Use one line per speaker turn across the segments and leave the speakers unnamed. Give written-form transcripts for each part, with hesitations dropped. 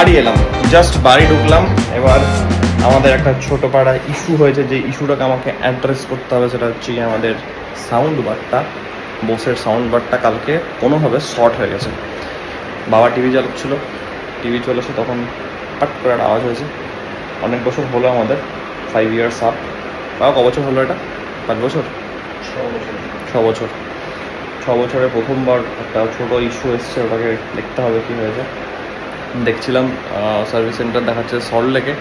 বাড়ি এলাম, জাস্ট বাড়ি ঢুকলাম। এবার আমাদের একটা ছোট পাড়া ইস্যু হয়েছে, যে ইস্যুটাকে আমাকে অ্যাড্রেস করতে হবে। সেটা হচ্ছে আমাদের সাউন্ড বারটা, বসের সাউন্ড বারটা কালকে কোনোভাবে শর্ট হয়ে গেছে। বাবা টিভি চালাচ্ছিল, টিভি চলেছে, তখন পাট করে একটা আওয়াজ হয়েছে। অনেক বছর হলো আমাদের, 5 ইয়ার্স আপ। বাবা ক বছর হলো এটা? 5 বছর? 6 বছরে প্রথমবার একটা ছোটো ইস্যু এসছে, ওটাকে দেখতে হবে কী হয়েছে। দেখছিলাম সার্ভিস সেন্টার দেখাচ্ছে সল্টলেকে,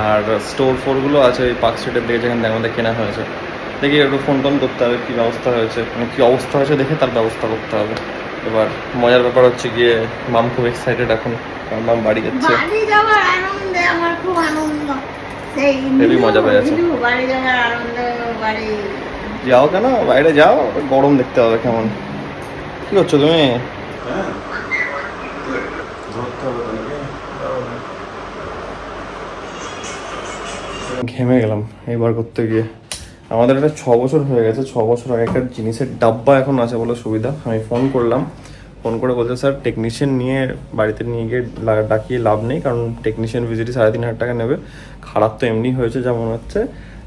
আর স্টোর ফোরগুলো আছে ওই পার্ক স্ট্রিটের দিকে, যেখানে আমাদের কেনা হয়েছে। দেখি একটু ফোন টোন করতে হবে, কী ব্যবস্থা হয়েছে, মানে কী অবস্থা হয়েছে দেখে তার ব্যবস্থা করতে হবে। এবার মজার ব্যাপার হচ্ছে গিয়ে মাম খুব এক্সাইটেড এখন, কারণ মাম বাড়ি যাচ্ছে। হেবি মজা পেয়ে যাচ্ছে। যাও কেন, বাইরে যাও, গরম দেখতে হবে কেমন। কি করছো তুমি? ঘেমে গেলাম এইবার করতে গিয়ে। আমাদের একটা 6 বছর হয়ে গেছে, 6 বছর আগেকার জিনিসের ডাব্বা এখন আছে বলে সুবিধা। আমি ফোন করলাম, ফোন করে বলছে স্যার টেকনিশিয়ান নিয়ে বাড়িতে নিয়ে গিয়ে ডাকিয়ে লাভ নেই, কারণ টেকনিশিয়ান ভিজিটই 3,500 টাকা নেবে। খারাপ তো এমনি হয়েছে যা মনে হচ্ছে,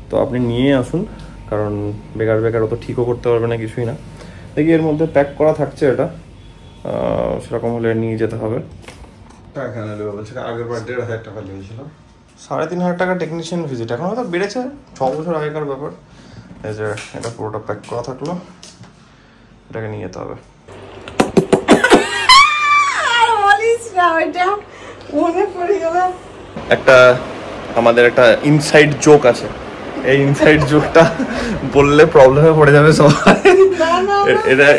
তো আপনি নিয়ে আসুন, কারণ বেকার বেকার অত ঠিকও করতে পারবে না, কিছুই না। দেখি এর মধ্যে প্যাক করা থাকছে, এটা সেরকম হলে নিয়ে যেতে হবে। আগের বার 1,500 টাকা লেগেছিল, 3,500 টাকা টেকনিশিয়ান ভিজিট। এখন হয়তো বেড়েছে, 6 বছর আগেকার ব্যাপার। এই যে এটা পুরোটা প্যাক করা থাকলো, এটাকে নিয়ে যেতে হবে। একটা আমাদের একটা ইনসাইড জোক আছে, এই ইনসাইড জোকটা বললে প্রবলেমে পড়ে যাবে সবাই।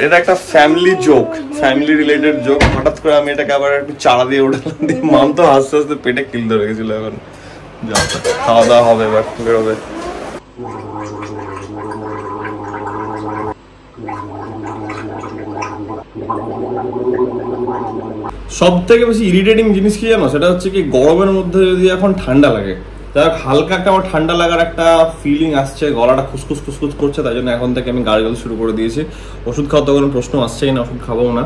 এটা একটা family joke, family related joke. হঠাৎ করে আমি এটাকে আবার একটু চাড়া দিয়ে উঠলাম, দিয়ে মাম তো আস্তে আস্তে পেটে কিল ধরে গেছিল। এখন খাওয়া দাওয়া হবে, এবার বেরোবে। সব থেকে বেশি ইরিটেটিং জিনিস কি জানো, সেটা হচ্ছে কি গরমের মধ্যে যদি এখন ঠান্ডা লাগে, যাই হালকা একটা আমার ঠান্ডা লাগার একটা ফিলিং আসছে, গলাটা খুসখুস খুসখুস করছে, তাই জন্য এখন থেকে আমি গার্গল শুরু করে দিয়েছি। ওষুধ খাওয়া তো কোনো প্রশ্ন আসছেই না, ওষুধ খাবো না।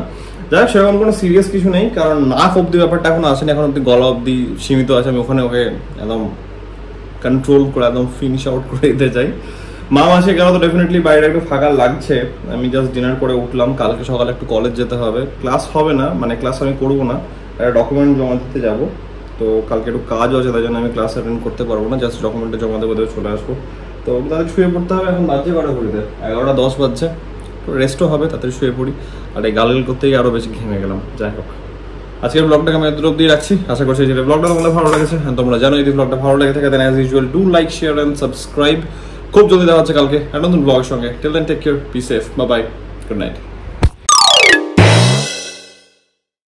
যাই হোক, সেরকম কোনো সিরিয়াস কিছু নেই, কারণ নাক অব্দি ব্যাপারটা এখন আসেনি, এখন অব্দি গলা অব্দি সীমিত আছে। আমি ওখানে ওকে একদম কন্ট্রোল করে একদম ফিনিশ আউট করে দিতে চাই। মা আসে গেল তো ডেফিনেটলি বাইরে একটু ফাঁকা লাগছে। আমি জাস্ট ডিনার করে উঠলাম, কালকে সকালে একটু কলেজ যেতে হবে। ক্লাস হবে না, মানে ক্লাস আমি করবো না, একটা ডকুমেন্ট জমা দিতে যাবো। তো কালকে একটু কাজও আছে, তাই জন্য আমি ক্লাস অ্যাটেন্ড করতে পারবো না, জাস্ট ডকুমেন্টে জমা দেবো, চলে আসবো। তো তাদের শুয়ে পড়তে হবে। এখন বাজছে 11:10 বাজছে, তো রেস্টও হবে, তাড়াতাড়ি শুয়ে পড়ি। আর এই গালগাল করতে গিয়ে আরও বেশি ঘেমে গেলাম। যাই হোক, আজকের ব্লগটাকে আমি এত অব্দি রাখছি। আশা করছি যে ব্লগটা তোমাদের ভালো লেগেছে। তোমরা জানো যদি ব্লগটা ভালো লেগে থাকে, then as usual do like, share and subscribe. খুব জলদি দেখা হচ্ছে কালকে একটা নতুন ব্লগের সঙ্গে। Till then take care, be safe, bye bye, good night.